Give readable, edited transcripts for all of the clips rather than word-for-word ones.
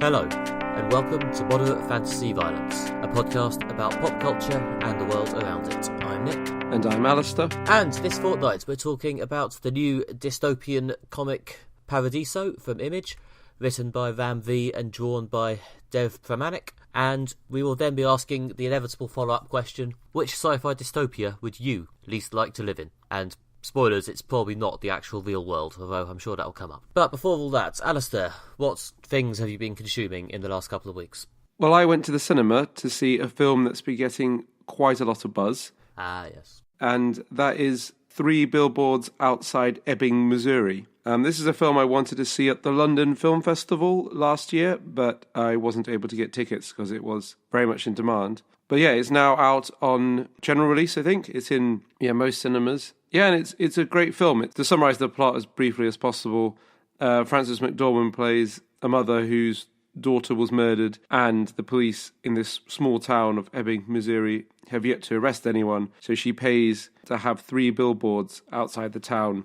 Hello, and welcome to Moderate Fantasy Violence, a podcast about pop culture and the world around it. I'm Nick. And I'm Alistair. And this fortnight we're talking about the new dystopian comic Paradiso from Image, written by Ram V and drawn by Dev Pramanik. And we will then be asking the inevitable follow-up question, which sci-fi dystopia would you least like to live in? And spoilers, it's probably not the actual real world, although I'm sure that'll come up. But before all that, Alistair, what things have you been consuming in the last couple of weeks? Well, I went to the cinema to see a film that's been getting quite a lot of buzz. Ah, yes. And that is 3 Billboards Outside Epping, Missouri. This is a film I wanted to see at the London Film Festival last year, but I wasn't able to get tickets because it was very much in demand. But yeah, it's now out on general release, I think. It's in most cinemas. Yeah, and it's a great film. To summarise the plot as briefly as possible, Frances McDormand plays a mother whose daughter was murdered, and the police in this small town of Ebbing, Missouri, have yet to arrest anyone. So she pays to have 3 billboards outside the town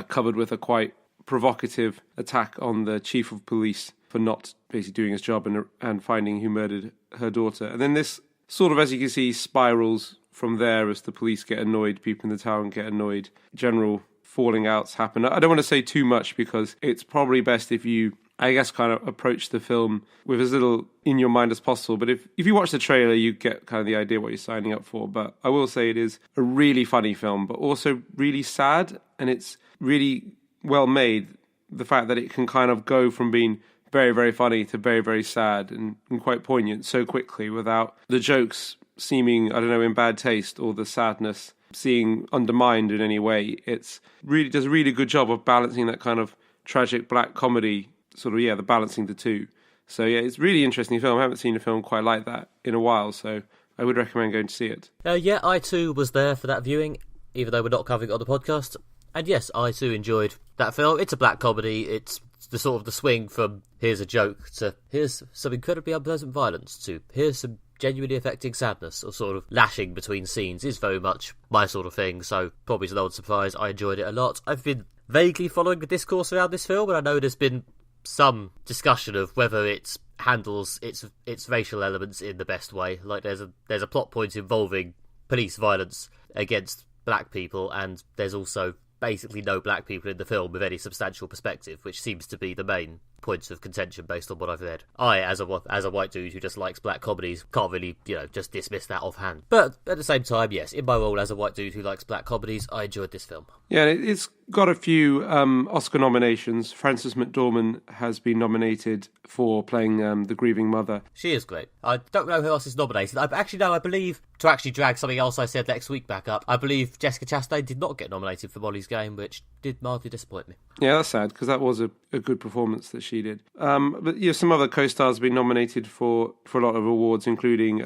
covered with a quite provocative attack on the chief of police for not basically doing his job and finding who murdered her daughter. And then this sort of, as you can see, spirals from there as the police get annoyed, people in the town get annoyed, general falling outs happen. I don't want to say too much because it's probably best if you, I guess, kind of approach the film with as little in your mind as possible. But if you watch the trailer, you get kind of the idea what you're signing up for. But I will say it is a really funny film, but also really sad, and it's really well made. The fact that it can kind of go from being very, very funny to very, very sad and quite poignant so quickly without the jokes seeming, I don't know, in bad taste or the sadness seeing undermined in any way. It's really does a really good job of balancing that kind of tragic black comedy, sort of, the balancing the two. So yeah, it's a really interesting film. I haven't seen a film quite like that in a while, so I would recommend going to see it. Yeah, I too was there for that viewing, even though we're not covering it on the podcast. And yes, I too enjoyed that film. It's a black comedy. It's the sort of the swing from here's a joke to here's some incredibly unpleasant violence to here's some genuinely affecting sadness, or sort of lashing between scenes is very much my sort of thing. So probably to no one's surprise, I enjoyed it a lot. I've been vaguely following the discourse around this film, and I know there's been some discussion of whether it handles its racial elements in the best way. Like there's a plot point involving police violence against black people, and there's also basically no black people in the film with any substantial perspective, which seems to be the main points of contention based on what I've read. I, as a white dude who just likes black comedies, can't really, just dismiss that offhand. But at the same time, yes, in my role as a white dude who likes black comedies, I enjoyed this film. Yeah, it's got a few Oscar nominations. Frances McDormand has been nominated for playing the grieving mother. She is great. I don't know who else is nominated. I believe, to actually drag something else I said next week back up, I believe Jessica Chastain did not get nominated for Molly's Game, which did mildly disappoint me. Yeah, that's sad, because that was a good performance that she did. But some other co-stars have been nominated for a lot of awards, including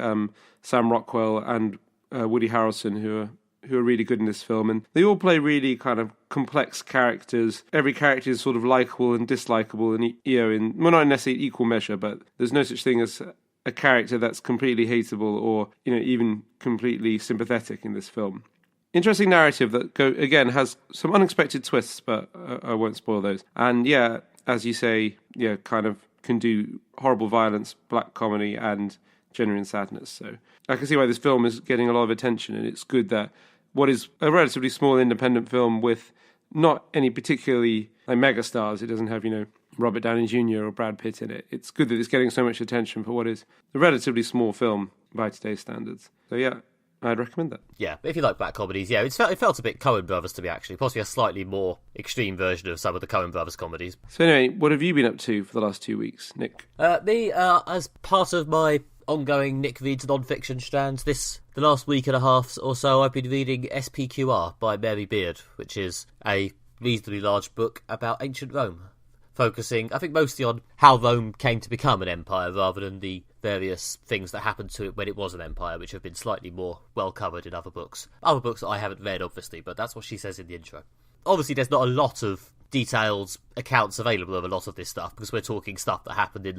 Sam Rockwell and Woody Harrelson, who are really good in this film, and they all play really kind of complex characters. Every character is sort of likable and dislikable, and not necessarily equal measure, but there's no such thing as a character that's completely hateable or even completely sympathetic in this film. Interesting narrative that has some unexpected twists, but I won't spoil those. And as you say, kind of can do horrible violence, black comedy, and genuine sadness. So I can see why this film is getting a lot of attention, and it's good that what is a relatively small independent film with not any particularly megastars, it doesn't have, Robert Downey Jr. or Brad Pitt in it. It's good that it's getting so much attention for what is a relatively small film by today's standards. So I'd recommend that. Yeah, if you like black comedies, it felt a bit Coen Brothers to me, actually. Possibly a slightly more extreme version of some of the Coen Brothers comedies. So anyway, what have you been up to for the last 2 weeks, Nick? As part of my ongoing Nick Reads non-fiction strands, the last week and a half or so, I've been reading SPQR by Mary Beard, which is a reasonably large book about ancient Rome, focusing, I think, mostly on how Rome came to become an empire rather than the various things that happened to it when it was an empire, which have been slightly more well covered in other books. Other books that I haven't read, obviously, but that's what she says in the intro. Obviously, there's not a lot of detailed accounts available of a lot of this stuff, because we're talking stuff that happened in,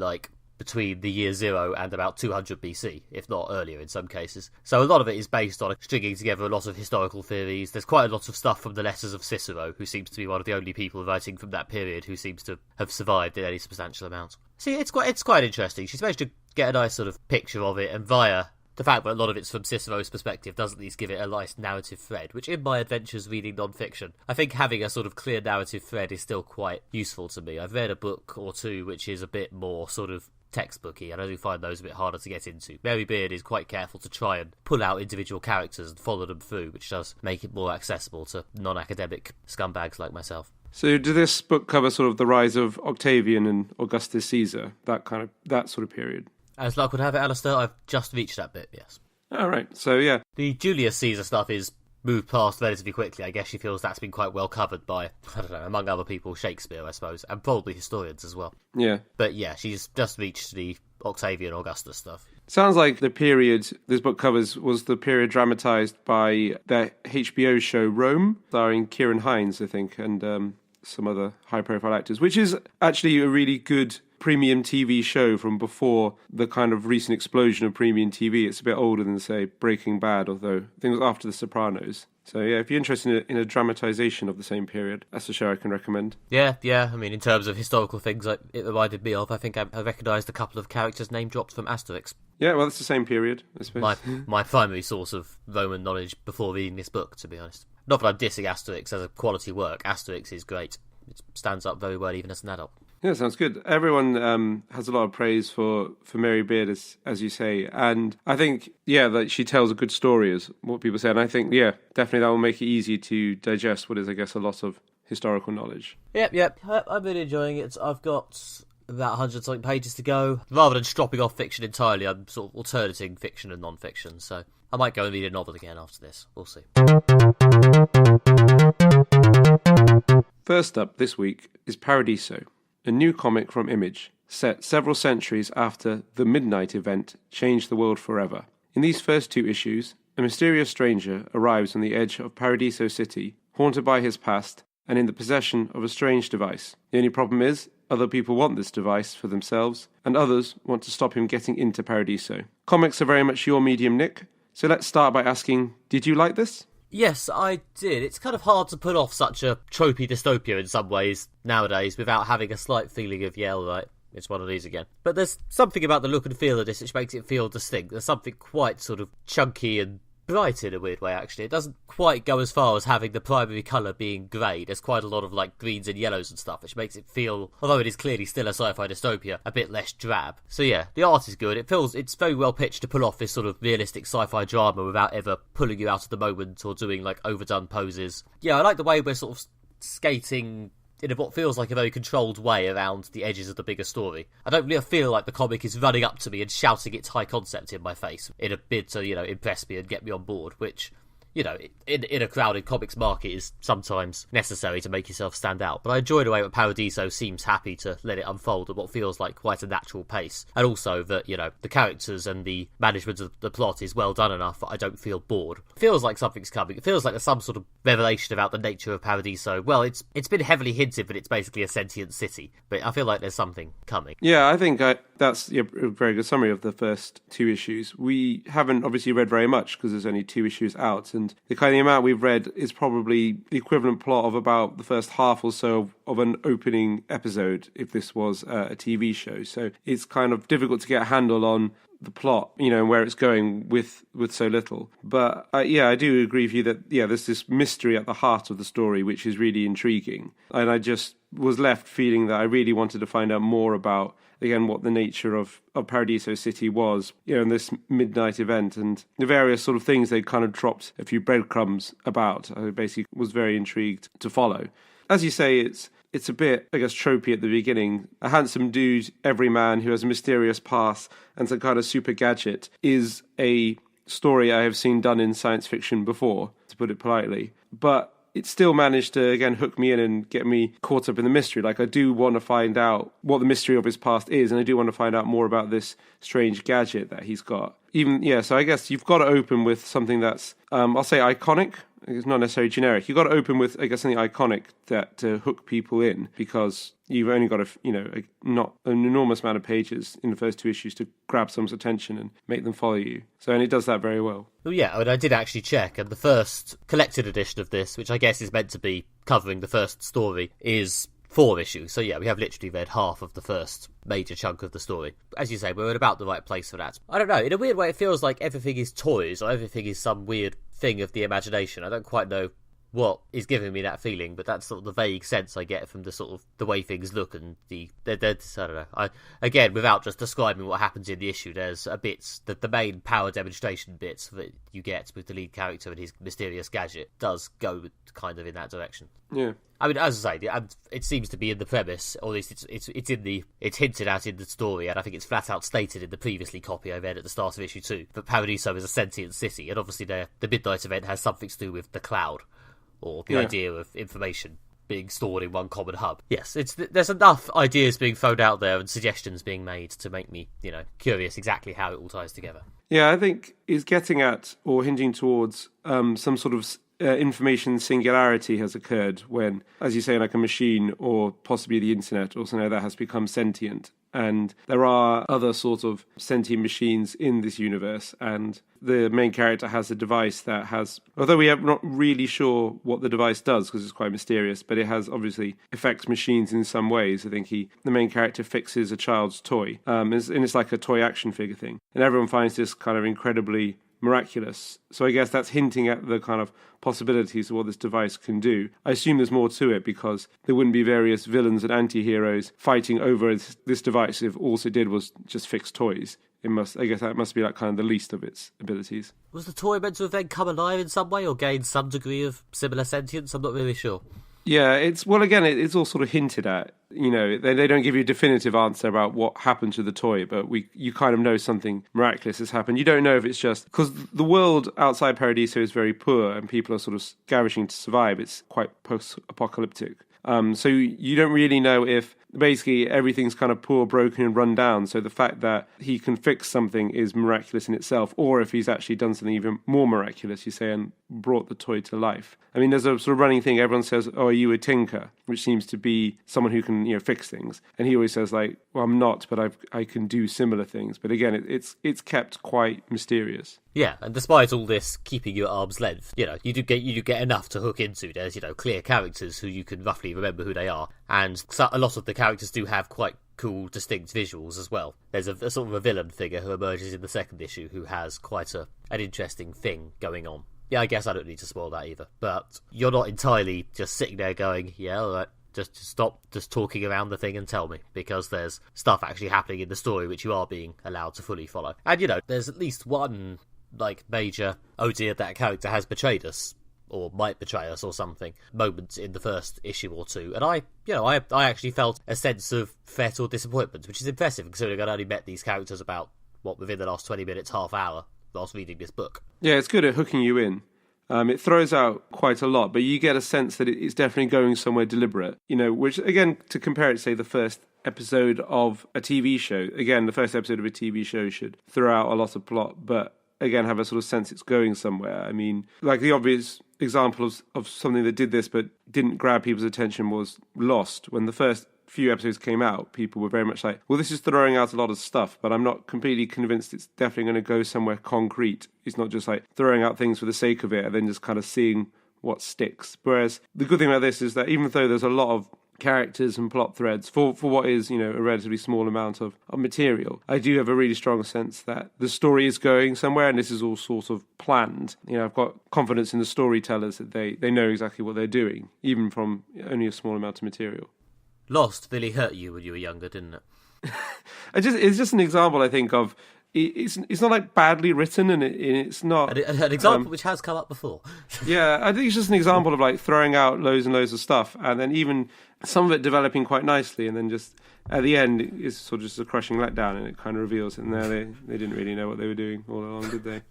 between the year 0 and about 200 BC, if not earlier in some cases. So a lot of it is based on stringing together a lot of historical theories. There's quite a lot of stuff from the letters of Cicero, who seems to be one of the only people writing from that period who seems to have survived in any substantial amount. See, it's quite interesting. She's managed to get a nice sort of picture of it, and via the fact that a lot of it's from Cicero's perspective does at least give it a nice narrative thread, which in my adventures reading non-fiction, I think having a sort of clear narrative thread is still quite useful to me. I've read a book or two which is a bit more sort of textbooky, and I do find those a bit harder to get into. Mary Beard is quite careful to try and pull out individual characters and follow them through, which does make it more accessible to non-academic scumbags like myself. So did this book cover sort of the rise of Octavian and Augustus Caesar, that sort of period? As luck would have it, Alistair, I've just reached that bit, yes. All right, so yeah. The Julius Caesar stuff is moved past relatively quickly. I guess she feels that's been quite well covered by, I don't know, among other people, Shakespeare, I suppose, and probably historians as well. Yeah. But yeah, she's just reached the Octavian Augustus stuff. Sounds like the period this book covers was the period dramatised by the HBO show Rome, starring Kieran Hines, I think, and some other high-profile actors, which is actually a really good premium TV show from before the kind of recent explosion of premium TV. It's a bit older than, say, Breaking Bad, although I think it was after The Sopranos. So yeah, if you're interested in a dramatisation of the same period, that's a show I can recommend. Yeah. I mean, in terms of historical things it reminded me of, I think I recognised a couple of characters name dropped from Asterix. Yeah, well, it's the same period, I suppose. My primary source of Roman knowledge before reading this book, to be honest. Not that I'm dissing Asterix as a quality work. Asterix is great. It stands up very well even as an adult. Yeah, sounds good. Everyone has a lot of praise for Mary Beard, as you say. And I think, yeah, that she tells a good story, is what people say. And I think, yeah, definitely that will make it easy to digest what is, I guess, a lot of historical knowledge. Yep. I'm really enjoying it. I've got about 100-something pages to go. Rather than stropping off fiction entirely, I'm sort of alternating fiction and non-fiction. So I might go and read a novel again after this. We'll see. First up this week is Paradiso, a new comic from Image, set several centuries after the Midnight event changed the world forever. In these first 2 issues, a mysterious stranger arrives on the edge of Paradiso City, haunted by his past and in the possession of a strange device. The only problem is, other people want this device for themselves, and others want to stop him getting into Paradiso. Comics are very much your medium, Nick, so let's start by asking, did you like this? Yes, I did. It's kind of hard to put off such a tropey dystopia in some ways nowadays without having a slight feeling of, yeah, all right, it's one of these again. But there's something about the look and feel of this which makes it feel distinct. There's something quite sort of chunky and bright in a weird way, actually. It doesn't quite go as far as having the primary colour being grey. There's quite a lot of like greens and yellows and stuff, which makes it feel, although it is clearly still a sci-fi dystopia, a bit less drab. So yeah, the art is good. It's very well pitched to pull off this sort of realistic sci-fi drama without ever pulling you out of the moment or doing like overdone poses. Yeah, I like the way we're sort of skating in what feels like a very controlled way around the edges of the bigger story. I don't really feel like the comic is running up to me and shouting its high concept in my face in a bid to, impress me and get me on board, which, in a crowded comics market is sometimes necessary to make yourself stand out. But I enjoy the way that Paradiso seems happy to let it unfold at what feels like quite a natural pace. And also that, the characters and the management of the plot is well done enough that I don't feel bored. It feels like something's coming. It feels like there's some sort of revelation about the nature of Paradiso. Well, it's been heavily hinted that it's basically a sentient city, but I feel like there's something coming. Yeah, I think that's a very good summary of the first 2 issues. We haven't obviously read very much because there's only 2 issues out, and the kind of amount we've read is probably the equivalent plot of about the first half or so of an opening episode if this was a TV show. So it's kind of difficult to get a handle on the plot, and where it's going with so little. But I do agree with you that, there's this mystery at the heart of the story, which is really intriguing. And I just was left feeling that I really wanted to find out more about, again, what the nature of Paradiso City was, in this midnight event and the various sort of things they kind of dropped a few breadcrumbs about. I basically was very intrigued to follow. As you say, it's a bit, I guess, tropey at the beginning. A handsome dude, everyman who has a mysterious past and some kind of super gadget is a story I have seen done in science fiction before, to put it politely. But it still managed to, again, hook me in and get me caught up in the mystery. Like, I do want to find out what the mystery of his past is, and I do want to find out more about this strange gadget that he's got. So I guess you've got to open with something that's, I'll say, iconic, it's not necessarily generic. You've got to open with, I guess, something iconic that to hook people in, because you've only got not an enormous amount of pages in the first 2 issues to grab someone's attention and make them follow you. So, and it does that very well. Well, yeah, I mean, I did actually check, and the first collected edition of this, which I guess is meant to be covering the first story, is 4 issues. So yeah, we have literally read half of the first major chunk of the story. As you say, we're in about the right place for that. I don't know, in a weird way it feels like everything is toys, or everything is some weird thing of the imagination. I don't quite know what is giving me that feeling, but that's sort of the vague sense I get from the sort of the way things look, and I don't know. Again, without just describing what happens in the issue, there's a bit the main power demonstration bits that you get with the lead character and his mysterious gadget does go kind of in that direction. Yeah. I mean, as I say, it seems to be in the premise, or at least it's hinted at in the story, and I think it's flat out stated in the previously copy I read at the start of issue 2 that Paradiso is a sentient city, and obviously the Midnight event has something to do with the cloud, or the idea of information being stored in one common hub. Yes, there's enough ideas being thrown out there and suggestions being made to make me, curious exactly how it all ties together. Yeah, I think it's getting at or hinting towards some sort of information singularity has occurred when, as you say, like a machine or possibly the internet or something like that has become sentient. And there are other sort of sentient machines in this universe, and the main character has a device that has, although we are not really sure what the device does because it's quite mysterious, but it has obviously affects machines in some ways. I think the main character fixes a child's toy, and it's like a toy action figure thing, and everyone finds this kind of incredibly miraculous. So I guess that's hinting at the kind of possibilities of what this device can do. I assume there's more to it because there wouldn't be various villains and anti-heroes fighting over this device if all it did was just fix toys. I guess that must be like kind of the least of its abilities. Was the toy meant to have then come alive in some way or gain some degree of similar sentience? I'm not really sure. Yeah, it's all sort of hinted at. They don't give you a definitive answer about what happened to the toy, but you kind of know something miraculous has happened. You don't know if it's just because the world outside Paradiso is very poor and people are sort of scavenging to survive. It's quite post-apocalyptic. So you don't really know if basically everything's kind of poor, broken and run down. So the fact that he can fix something is miraculous in itself, or if he's actually done something even more miraculous, you say, and brought the toy to life. I mean, there's a sort of running thing. Everyone says, "Oh, are you a tinker?" Which seems to be someone who can, fix things. And he always says, like, "Well, I'm not, but I can do similar things." But again, it's kept quite mysterious. Yeah, and despite all this keeping you at arm's length, you do get enough to hook into. There's, clear characters who you can roughly remember who they are, and a lot of the characters do have quite cool, distinct visuals as well. There's a sort of a villain figure who emerges in the second issue who has quite an interesting thing going on. Yeah, I guess I don't need to spoil that either, but you're not entirely just sitting there going, yeah, all right, just stop just talking around the thing and tell me, because there's stuff actually happening in the story which you are being allowed to fully follow. And, there's at least one major, oh dear, that character has betrayed us, or might betray us or something, moments in the first issue or two. And I actually felt a sense of threat or disappointment, which is impressive considering I'd only met these characters about, within the last 20 minutes, half hour, whilst reading this book. Yeah, it's good at hooking you in. It throws out quite a lot, but you get a sense that it's definitely going somewhere deliberate, which, again, to compare it to, say, the first episode of a TV show, again, the first episode of a TV show should throw out a lot of plot, but again, have a sort of sense it's going somewhere. I mean, like the obvious example of something that did this but didn't grab people's attention was Lost. When the first few episodes came out, people were very much like, well, this is throwing out a lot of stuff, but I'm not completely convinced it's definitely going to go somewhere concrete. It's not just like throwing out things for the sake of it and then just kind of seeing what sticks. Whereas the good thing about this is that even though there's a lot of characters and plot threads for what is, a relatively small amount of material, I do have a really strong sense that the story is going somewhere and this is all sort of planned. I've got confidence in the storytellers that they know exactly what they're doing, even from only a small amount of material. Lost really hurt you when you were younger, didn't it? It's just an example, I think, of it's not like badly written, and it's not an example which has come up before. Yeah, I think it's just an example of like throwing out loads and loads of stuff, and then even some of it developing quite nicely, and then just at the end it's sort of just a crushing letdown, and it kind of reveals that no, they didn't really know what they were doing all along, did they?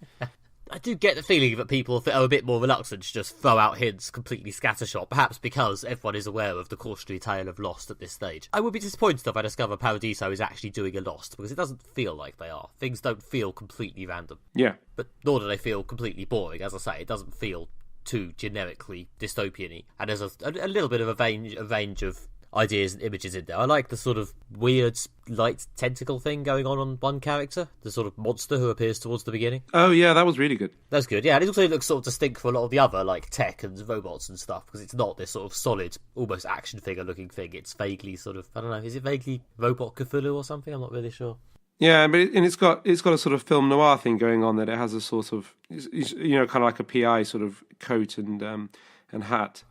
I do get the feeling that people are a bit more reluctant to just throw out hints completely scattershot, perhaps because everyone is aware of the cautionary tale of Lost at this stage. I would be disappointed if I discover Paradiso is actually doing a Lost, because it doesn't feel like they are. Things don't feel completely random. Yeah. But nor do they feel completely boring. As I say, it doesn't feel too generically dystopian-y. And there's a little bit of a range of ideas and images in there. I like the sort of weird light tentacle thing going on one character, the sort of monster who appears towards the beginning. Oh yeah, that was really good. That's good, yeah. And it also looks sort of distinct from a lot of the other like tech and robots and stuff, because it's not this sort of solid, almost action figure looking thing. It's vaguely sort of, I don't know, is it vaguely Robot Cthulhu or something? I'm not really sure. Yeah, but it's got a sort of film noir thing going on, that it has a sort of, you know, kind of like a PI sort of coat and hat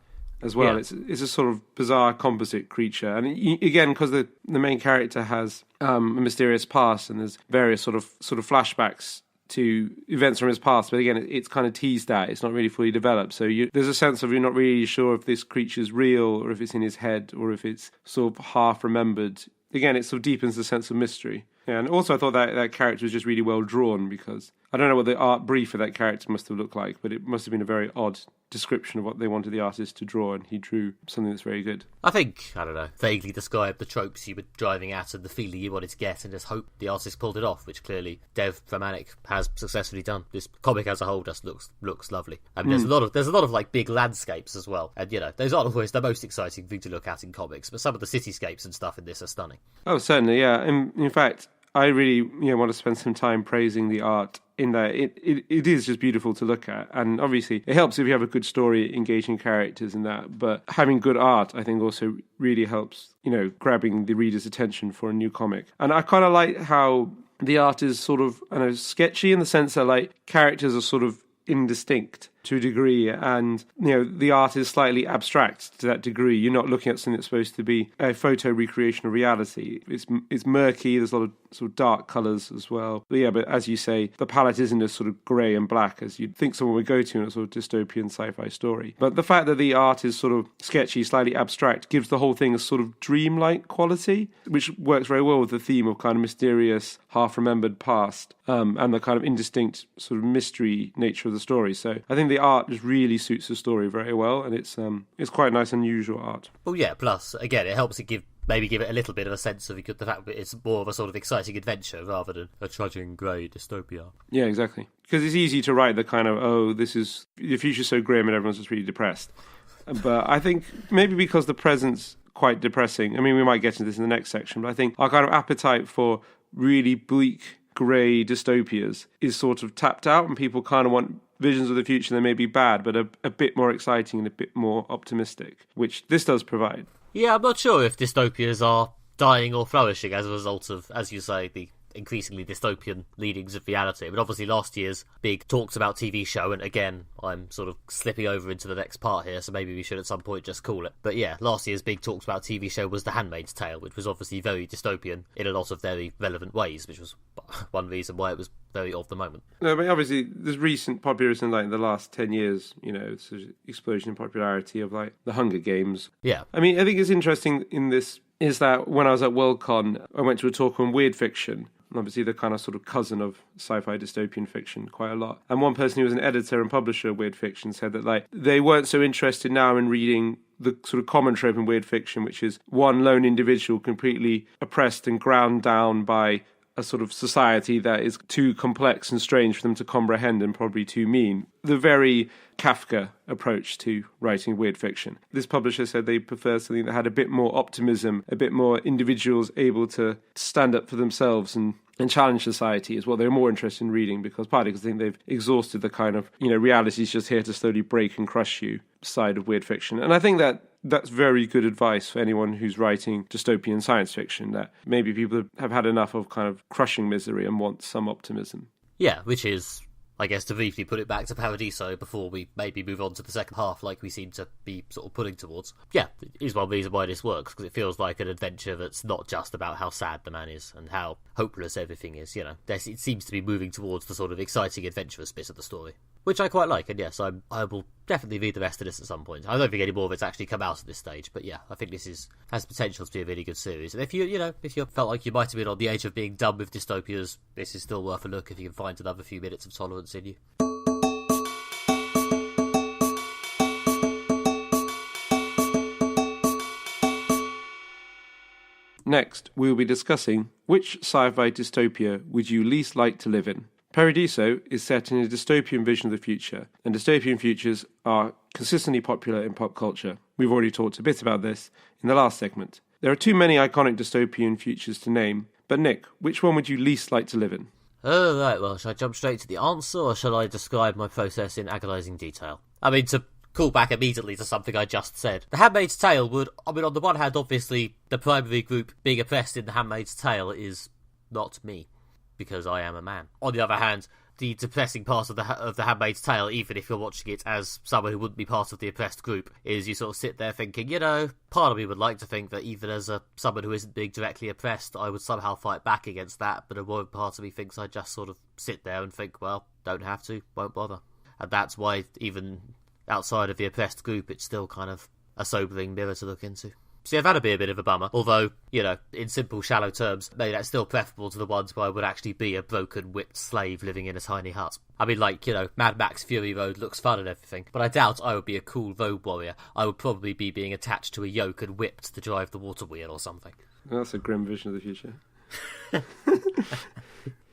as well. Yeah. It's a sort of bizarre composite creature, and again, because the main character has a mysterious past, and there's various sort of flashbacks to events from his past, but again, it's kind of teased at. It's not really fully developed, so there's a sense of you're not really sure if this creature's real or if it's in his head or if it's sort of half remembered. Again, it sort of deepens the sense of mystery. Yeah, and also I thought that character was just really well drawn, because I don't know what the art brief for that character must have looked like, but it must have been a very odd description of what they wanted the artist to draw, and he drew something that's very good. I think, I don't know, vaguely described the tropes you were driving at and the feeling you wanted to get, and just hope the artist pulled it off, which clearly Dev Famanik has successfully done. This comic as a whole just looks lovely. I mean, there's a lot of like big landscapes as well, and you know, those aren't always the most exciting thing to look at in comics, but some of the cityscapes and stuff in this are stunning. Oh, certainly, yeah. In fact, I really want to spend some time praising the art in there. It is just beautiful to look at, and obviously it helps if you have a good story, engaging characters and that, but having good art I think also really helps, grabbing the reader's attention for a new comic. And I kind of like how the art is sort of, sketchy in the sense that like characters are sort of indistinct to a degree, and the art is slightly abstract to that degree. You're not looking at something that's supposed to be a photo recreation of reality. It's murky. There's a lot of sort of dark colours as well. But as you say, the palette isn't as sort of grey and black as you'd think someone would go to in a sort of dystopian sci-fi story. But the fact that the art is sort of sketchy, slightly abstract, gives the whole thing a sort of dreamlike quality, which works very well with the theme of kind of mysterious, half-remembered past, and the kind of indistinct sort of mystery nature of the story. So I think the art just really suits the story very well, and it's quite nice, unusual art. Well, yeah. Plus, again, it helps it give it a little bit of a sense of the fact that it's more of a sort of exciting adventure rather than a trudging grey dystopia. Yeah, exactly. Because it's easy to write the kind of the future's so grim and everyone's just really depressed. But I think maybe because the present's quite depressing. I mean, we might get into this in the next section, but I think our kind of appetite for really bleak grey dystopias is sort of tapped out, and people kind of want visions of the future that may be bad, but a bit more exciting and a bit more optimistic, which this does provide. Yeah, I'm not sure if dystopias are dying or flourishing as a result of, as you say, the increasingly dystopian leadings of reality. But obviously last year's big talks about TV show, and again, I'm sort of slipping over into the next part here, so maybe we should at some point just call it. But yeah, last year's big talks about TV show was The Handmaid's Tale, which was obviously very dystopian in a lot of very relevant ways, which was one reason why it was very of the moment. No, but obviously there's recent popularity in like the last 10 years, sort of explosion in popularity of like the Hunger Games. Yeah. I mean, I think it's interesting in this is that when I was at Worldcon, I went to a talk on weird fiction. Obviously the kind of sort of cousin of sci-fi dystopian fiction quite a lot. And one person who was an editor and publisher of weird fiction said that like they weren't so interested now in reading the sort of common trope in weird fiction, which is one lone individual completely oppressed and ground down by a sort of society that is too complex and strange for them to comprehend and probably too mean. The very Kafka approach to writing weird fiction. This publisher said they prefer something that had a bit more optimism, a bit more individuals able to stand up for themselves and challenge society is what they're more interested in reading, because partly because I think they've exhausted the kind of, reality's just here to slowly break and crush you side of weird fiction. And I think that's very good advice for anyone who's writing dystopian science fiction, that maybe people have had enough of kind of crushing misery and want some optimism. Yeah, which is, I guess, to briefly put it back to Paradiso before we maybe move on to the second half like we seem to be sort of putting towards. Yeah, it is one reason why this works, because it feels like an adventure that's not just about how sad the man is and how hopeless everything is, It seems to be moving towards the sort of exciting, adventurous bit of the story, which I quite like, and yes, I will definitely read the rest of this at some point. I don't think any more of it's actually come out at this stage, but yeah, I think this has potential to be a really good series. And if you felt like you might have been on the edge of being done with dystopias, this is still worth a look if you can find another few minutes of tolerance in you. Next, we will be discussing which sci-fi dystopia would you least like to live in. Paradiso is set in a dystopian vision of the future, and dystopian futures are consistently popular in pop culture. We've already talked a bit about this in the last segment. There are too many iconic dystopian futures to name, but Nick, which one would you least like to live in? Oh, right, well, shall I jump straight to the answer, or shall I describe my process in agonising detail? I mean, to call back immediately to something I just said. The Handmaid's Tale would, I mean, on the one hand, obviously, the primary group being oppressed in The Handmaid's Tale is not me, because I am a man. On the other hand, the depressing part of the Handmaid's Tale, even if you're watching it as someone who wouldn't be part of the oppressed group, is you sort of sit there thinking, you know, part of me would like to think that even as someone who isn't being directly oppressed, I would somehow fight back against that, but a part of me thinks I just sort of sit there and think, well, don't have to, won't bother. And that's why even outside of the oppressed group, it's still kind of a sobering mirror to look into. So yeah, that'd be a bit of a bummer. Although, you know, in simple, shallow terms, maybe that's still preferable to the ones where I would actually be a broken, whipped slave living in a tiny hut. I mean, like, you know, Mad Max Fury Road looks fun and everything, but I doubt I would be a cool road warrior. I would probably be being attached to a yoke and whipped to drive the water wheel or something. That's a grim vision of the future.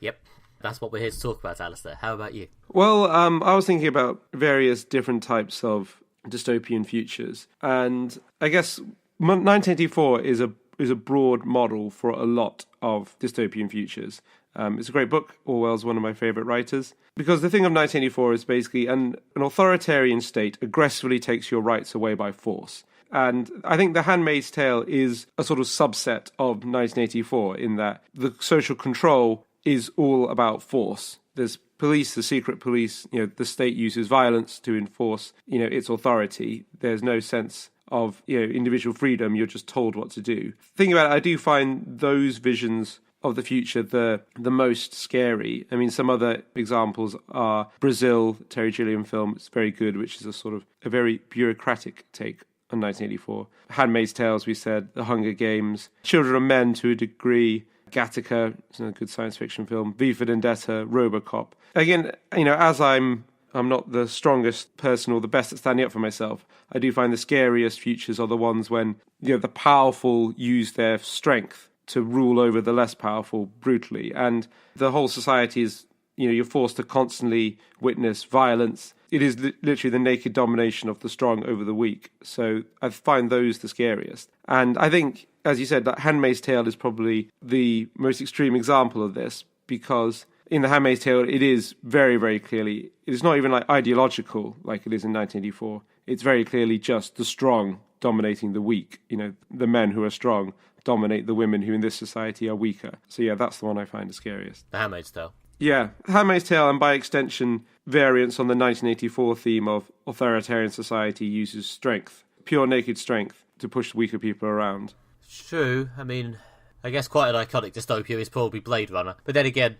Yep. That's what we're here to talk about, Alistair. How about you? Well, I was thinking about various different types of dystopian futures, and I guess 1984 is a broad model for a lot of dystopian futures. It's a great book. Orwell's one of my favourite writers. Because the thing of 1984 is basically an authoritarian state aggressively takes your rights away by force. And I think The Handmaid's Tale is a sort of subset of 1984 in that the social control is all about force. There's police, the secret police, you know, the state uses violence to enforce, you know, its authority. There's no sense of, you know, individual freedom. You're just told what to do. Thinking about it, I do find those visions of the future the most scary. I mean, some other examples are Brazil, Terry Gilliam film. It's very good, which is a sort of a very bureaucratic take on 1984. Handmaid's Tale, as we said, The Hunger Games, Children of Men to a degree, Gattaca, it's a good science fiction film, V for Vendetta, RoboCop. Again, you know, as I'm not the strongest person or the best at standing up for myself, I do find the scariest futures are the ones when, you know, the powerful use their strength to rule over the less powerful brutally. And the whole society is, you know, you're forced to constantly witness violence. It is literally the naked domination of the strong over the weak. So I find those the scariest. And I think, as you said, that Handmaid's Tale is probably the most extreme example of this, because in The Handmaid's Tale, it is very, very clearly, it is not even like ideological like it is in 1984. It's very clearly just the strong dominating the weak. You know, the men who are strong dominate the women who in this society are weaker. So yeah, that's the one I find the scariest. The Handmaid's Tale. Yeah, Handmaid's Tale, and by extension, variants on the 1984 theme of authoritarian society uses strength, pure naked strength, to push weaker people around. True. I mean, I guess quite an iconic dystopia is probably Blade Runner. But then again,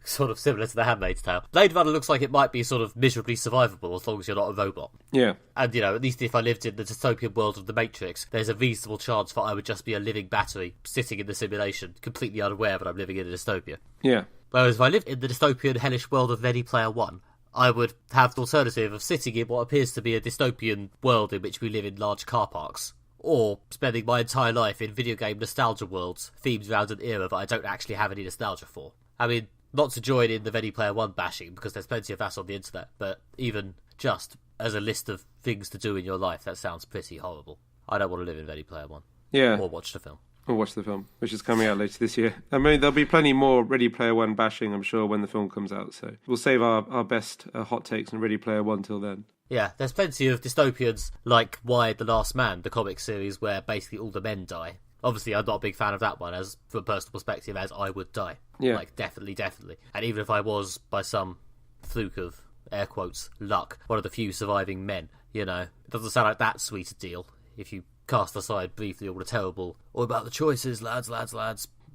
sort of similar to The Handmaid's Tale, Blade Runner looks like it might be sort of miserably survivable as long as you're not a robot. Yeah. And, you know, at least if I lived in the dystopian world of The Matrix, there's a reasonable chance that I would just be a living battery sitting in the simulation, completely unaware that I'm living in a dystopia. Yeah. Whereas if I lived in the dystopian hellish world of Ready Player One, I would have the alternative of sitting in what appears to be a dystopian world in which we live in large car parks, or spending my entire life in video game nostalgia worlds themed around an era that I don't actually have any nostalgia for. I mean, not to join in the Ready Player One bashing, because there's plenty of that on the internet, but even just as a list of things to do in your life, that sounds pretty horrible. I don't want to live in Ready Player One. Yeah. Or watch the film. Or watch the film, which is coming out later this year. I mean, there'll be plenty more Ready Player One bashing, I'm sure, when the film comes out, so we'll save our best hot takes on Ready Player One till then. Yeah, there's plenty of dystopians like Why the Last Man, the comic series where basically all the men die. Obviously, I'm not a big fan of that one, as from a personal perspective, as I would die. Yeah. Like, definitely. And even if I was, by some fluke of, air quotes, luck, one of the few surviving men, you know, it doesn't sound like that sweet a deal if you cast aside briefly all the terrible, all about the choices, lads,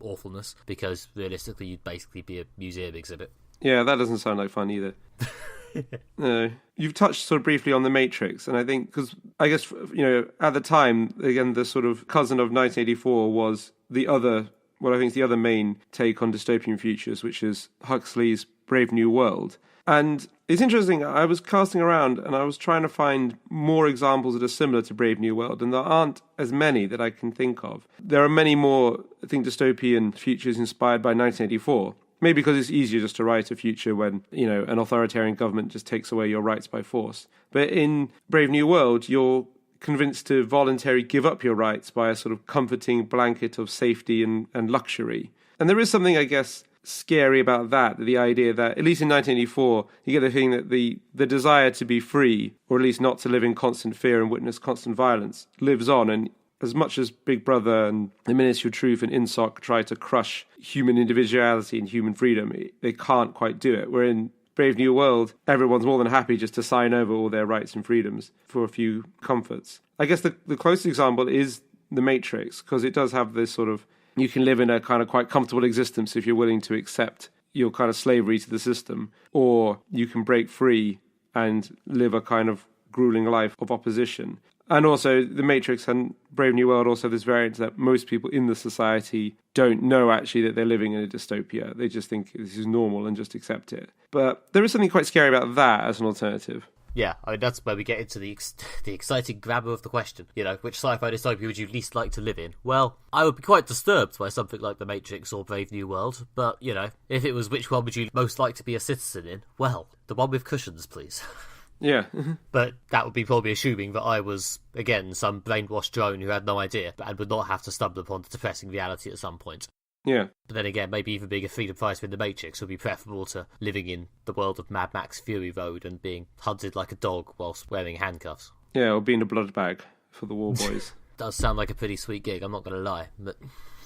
awfulness, because realistically you'd basically be a museum exhibit. Yeah, that doesn't sound like fun either. No. You've touched sort of briefly on The Matrix, and I think, because I guess, you know, at the time, again, the sort of cousin of 1984 was the other, what I think is the other main take on dystopian futures, which is Huxley's Brave New World. And it's interesting, I was casting around and I was trying to find more examples that are similar to Brave New World, and there aren't as many that I can think of. There are many more, I think, dystopian futures inspired by 1984. Maybe because it's easier just to write a future when, an authoritarian government just takes away your rights by force. But in Brave New World, you're convinced to voluntarily give up your rights by a sort of comforting blanket of safety and luxury. And there is something, I guess, scary about that, the idea that, at least in 1984, you get the feeling that the desire to be free, or at least not to live in constant fear and witness constant violence, lives on. And as much as Big Brother and the Ministry of Truth and INSOC try to crush human individuality and human freedom, they can't quite do it. Where in Brave New World, everyone's more than happy just to sign over all their rights and freedoms for a few comforts. I guess the closest example is The Matrix, because it does have this sort of, you can live in a kind of quite comfortable existence if you're willing to accept your kind of slavery to the system, or you can break free and live a kind of grueling life of opposition. And also, The Matrix and Brave New World also have this variant that most people in the society don't know actually that they're living in a dystopia. They just think this is normal and just accept it. But there is something quite scary about that as an alternative. Yeah, I mean, that's where we get into the exciting grammar of the question. Which sci-fi dystopia would you least like to live in? Well, I would be quite disturbed by something like The Matrix or Brave New World, but, if it was which one would you most like to be a citizen in, well, the one with cushions, please. Yeah. But that would be probably assuming that I was, again, some brainwashed drone who had no idea and would not have to stumble upon the depressing reality at some point. Yeah. But then again, maybe even being a freedom fighter in The Matrix would be preferable to living in the world of Mad Max Fury Road and being hunted like a dog whilst wearing handcuffs. Yeah, or being a blood bag for the war boys. Does sound like a pretty sweet gig, I'm not going to lie, but...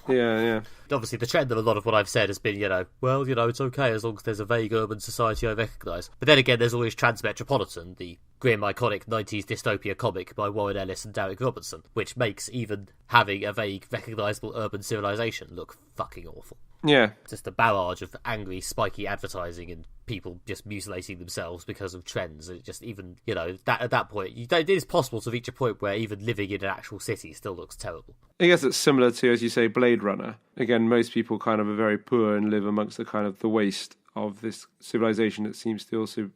Yeah. Obviously, the trend of a lot of what I've said has been, it's okay as long as there's a vague urban society I recognise. But then again, there's always Transmetropolitan, the grim, iconic 90s dystopia comic by Warren Ellis and Derek Robertson, which makes even having a vague, recognisable urban civilization look fucking awful. Yeah. Just a barrage of angry, spiky advertising and people just mutilating themselves because of trends. And it just even, at that point, it is possible to reach a point where even living in an actual city still looks terrible. I guess it's similar to, as you say, Blade Runner. Again, most people kind of are very poor and live amongst the kind of the waste of this civilization that seems to also,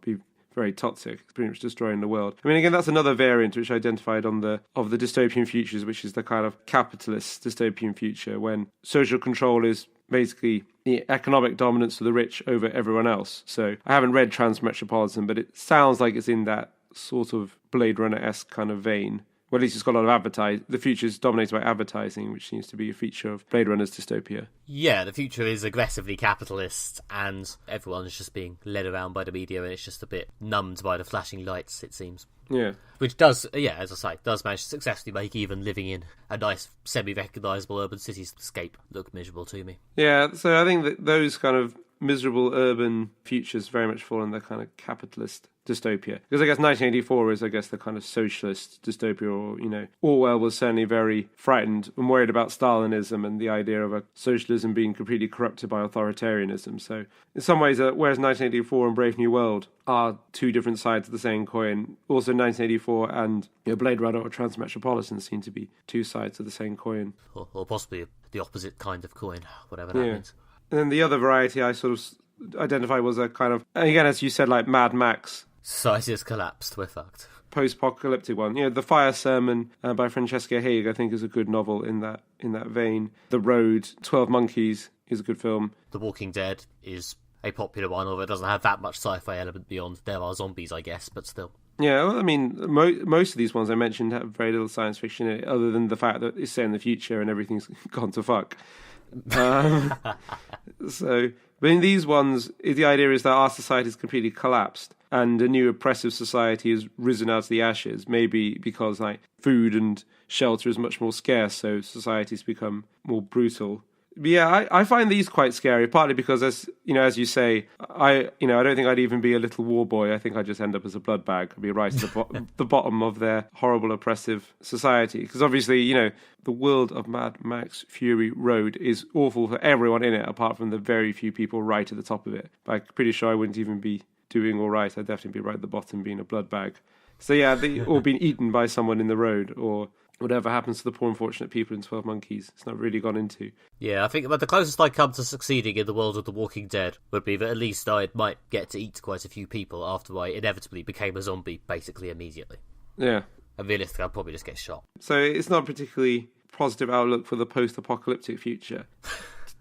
be very toxic. It's pretty much destroying the world. I mean, again, that's another variant which I identified of the dystopian futures, which is the kind of capitalist dystopian future when social control is basically the economic dominance of the rich over everyone else. So I haven't read Transmetropolitan, but it sounds like it's in that sort of Blade Runner-esque kind of vein. Well, at least it's got a lot of advertising. The future is dominated by advertising, which seems to be a feature of Blade Runner's dystopia. Yeah, the future is aggressively capitalist, and everyone's just being led around by the media, and it's just a bit numbed by the flashing lights, it seems. Yeah. Which does, as I say, does manage to successfully make even living in a nice, semi-recognisable urban cityscape look miserable to me. Yeah, so I think that those kind of miserable urban futures very much fall in the kind of capitalist dystopia. Because I guess 1984 is, the kind of socialist dystopia, or, Orwell was certainly very frightened and worried about Stalinism and the idea of a socialism being completely corrupted by authoritarianism. So in some ways, whereas 1984 and Brave New World are two different sides of the same coin, also 1984 and Blade Runner or Transmetropolitan seem to be two sides of the same coin. Or possibly the opposite kind of coin, whatever that means. And then the other variety I sort of identified was a kind of, again, as you said, like Mad Max. Society has collapsed, we're fucked. Post-apocalyptic one. The Fire Sermon by Francesca Haig, I think, is a good novel in that vein. The Road, 12 Monkeys is a good film. The Walking Dead is a popular one, although it doesn't have that much sci-fi element beyond there are zombies, I guess, but still. Yeah, well, I mean, most of these ones I mentioned have very little science fiction in it, other than the fact that it's set in the future and everything's gone to fuck. But in these ones, the idea is that our society has completely collapsed and a new oppressive society has risen out of the ashes, maybe because food and shelter is much more scarce, so society's become more brutal. But yeah, I find these quite scary, partly because, as you say, I don't think I'd even be a little war boy. I think I'd just end up as a blood bag. I'd be right at the bottom of their horrible, oppressive society. Because obviously, the world of Mad Max Fury Road is awful for everyone in it, apart from the very few people right at the top of it. But I'm pretty sure I wouldn't even be doing all right. I'd definitely be right at the bottom, being a blood bag. So yeah, or being eaten by someone in the road, or whatever happens to the poor unfortunate people in 12 Monkeys. It's not really gone into. Yeah, I think the closest I come to succeeding in the world of The Walking Dead would be that at least I might get to eat quite a few people after I inevitably became a zombie basically immediately. Yeah. And realistically, I'd probably just get shot. So it's not a particularly positive outlook for the post-apocalyptic future.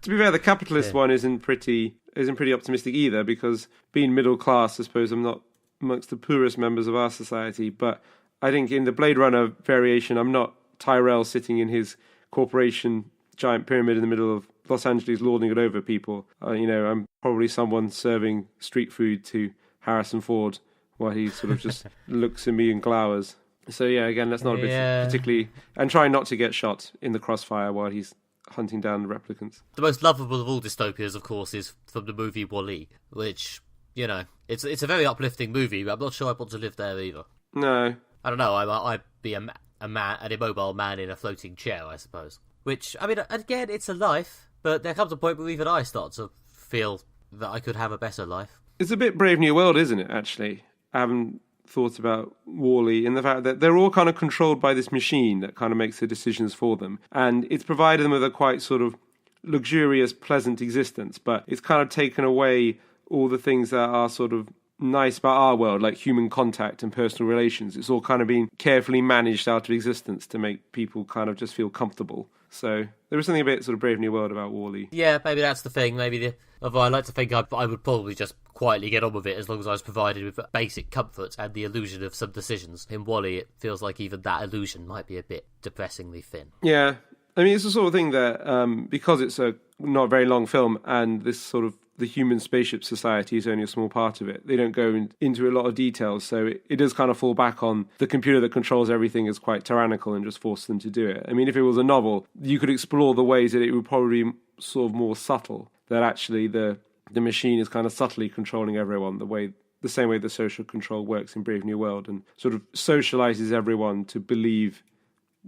To be fair, the capitalist one isn't pretty optimistic either, because being middle class, I suppose I'm not amongst the poorest members of our society, but I think in the Blade Runner variation, I'm not Tyrell sitting in his corporation giant pyramid in the middle of Los Angeles lording it over people. I'm probably someone serving street food to Harrison Ford while he sort of just looks at me and glowers. So yeah, again, let's not particularly... And try not to get shot in the crossfire while he's hunting down the replicants. The most lovable of all dystopias, of course, is from the movie Wall-E, which, it's a very uplifting movie, but I'm not sure I want to live there either. No. I don't know, I'd be an immobile man in a floating chair, I suppose. Which, I mean, again, it's a life, but there comes a point where even I start to feel that I could have a better life. It's a bit Brave New World, isn't it, actually? I haven't thought about Wall-E in the fact that they're all kind of controlled by this machine that kind of makes the decisions for them. And it's provided them with a quite sort of luxurious, pleasant existence, but it's kind of taken away all the things that are sort of nice about our world, like human contact and personal relations. It's all kind of been carefully managed out of existence to make people kind of just feel comfortable. So there was something a bit sort of Brave New World about Wall-E. Yeah, maybe that's the thing. Although I like to think I would probably just quietly get on with it as long as I was provided with basic comfort and the illusion of some decisions. In Wall-E, it feels like even that illusion might be a bit depressingly thin. Yeah. I mean, it's the sort of thing that, because it's a not very long film and this sort of the human spaceship society is only a small part of it, they don't go into a lot of details, so it does kind of fall back on the computer that controls everything is quite tyrannical and just force them to do it. I mean, if it was a novel, you could explore the ways that it would probably be sort of more subtle, that actually the machine is kind of subtly controlling everyone, the same way the social control works in Brave New World, and sort of socializes everyone to believe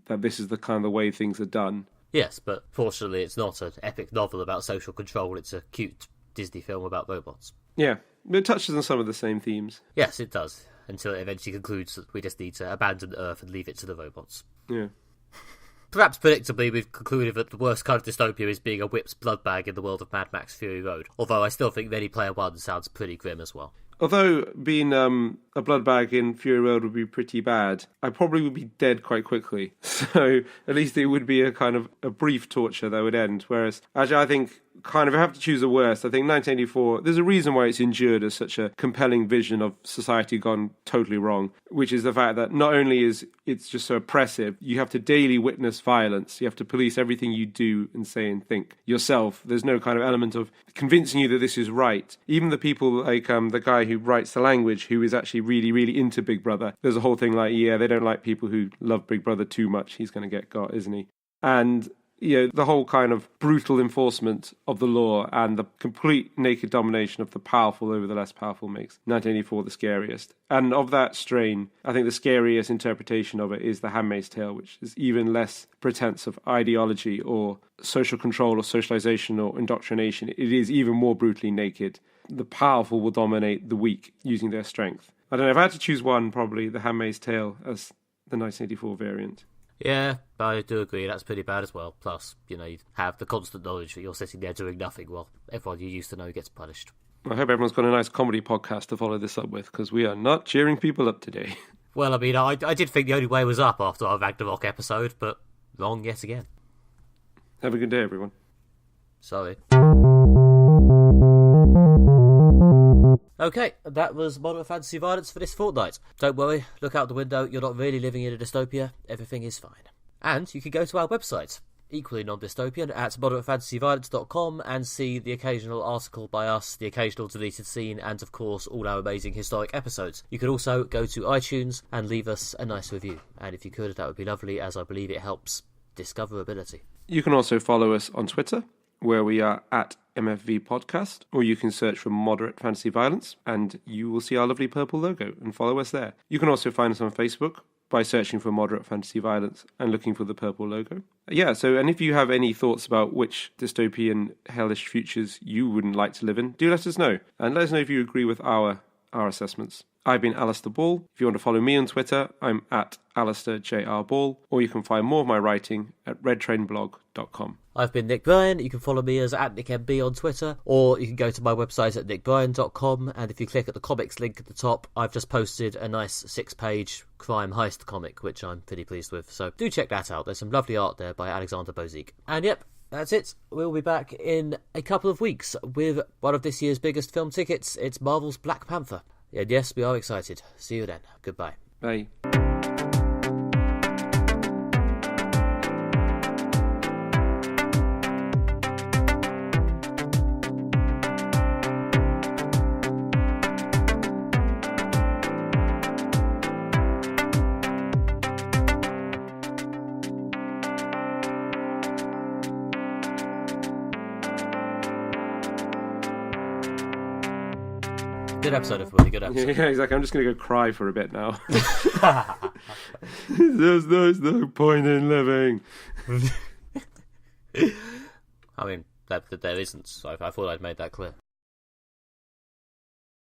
that this is the kind of the way things are done. Yes, but fortunately it's not an epic novel about social control, it's a cute Disney film about robots. Yeah, but it touches on some of the same themes. Yes, it does, until it eventually concludes that we just need to abandon Earth and leave it to the robots. Yeah. Perhaps predictably, we've concluded that the worst kind of dystopia is being a whipped blood bag in the world of Mad Max Fury Road, although I still think Ready Player One sounds pretty grim as well. Although being a blood bag in Fury Road would be pretty bad, I probably would be dead quite quickly. So at least it would be a kind of a brief torture that would end. Whereas actually I think kind of, if I have to choose the worst, I think 1984, there's a reason why it's endured as such a compelling vision of society gone totally wrong, which is the fact that not only is it's just so oppressive, you have to daily witness violence, you have to police everything you do and say and think yourself. There's no kind of element of convincing you that this is right. Even the people like the guy who writes the language, who is actually really, really into Big Brother, there's a whole thing like, yeah, they don't like people who love Big Brother too much, he's going to get got, isn't he? And the whole kind of brutal enforcement of the law and the complete naked domination of the powerful over the less powerful makes 1984 the scariest. And of that strain, I think the scariest interpretation of it is The Handmaid's Tale, which is even less pretense of ideology or social control or socialization or indoctrination. It is even more brutally naked. The powerful will dominate the weak using their strength. I don't know, if I had to choose one, probably The Handmaid's Tale as the 1984 variant. Yeah, I do agree, that's pretty bad as well. Plus, you have the constant knowledge that you're sitting there doing nothing while everyone you used to know gets punished. I hope everyone's got a nice comedy podcast to follow this up with, because we are not cheering people up today. Well, I mean, I did think the only way was up after our Ragnarok episode, but wrong yet again. Have a good day, everyone. Sorry. Okay, that was Moderate Fantasy Violence for this fortnight. Don't worry, look out the window, you're not really living in a dystopia, everything is fine. And you can go to our website, equally non-dystopian, at moderatefantasyviolence.com and see the occasional article by us, the occasional deleted scene, and of course all our amazing historic episodes. You can also go to iTunes and leave us a nice review, and if you could, that would be lovely, as I believe it helps discoverability. You can also follow us on Twitter, where we are at MFV Podcast, or you can search for Moderate Fantasy Violence, and you will see our lovely purple logo, and follow us there. You can also find us on Facebook by searching for Moderate Fantasy Violence and looking for the purple logo. And if you have any thoughts about which dystopian hellish futures you wouldn't like to live in, do let us know, and let us know if you agree with our assessments. I've been Alistair Ball. If you want to follow me on Twitter, I'm at Alistair JR Ball, or you can find more of my writing at redtrainblog.com. I've been Nick Bryan. You can follow me as @NickMB on Twitter, or you can go to my website at nickbryan.com, and if you click at the comics link at the top, I've just posted a nice 6-page crime heist comic, which I'm pretty pleased with, so do check that out. There's some lovely art there by Alexander Bozique. And yep, That's it. We'll be back in a couple of weeks with one of this year's biggest film tickets. It's Marvel's Black Panther. And yes, we are excited. See you then. Goodbye. Bye. Good episode, everybody. Good episode. Yeah, exactly. I'm just going to go cry for a bit now. There's no point in living. I mean, there isn't. So I thought I'd made that clear.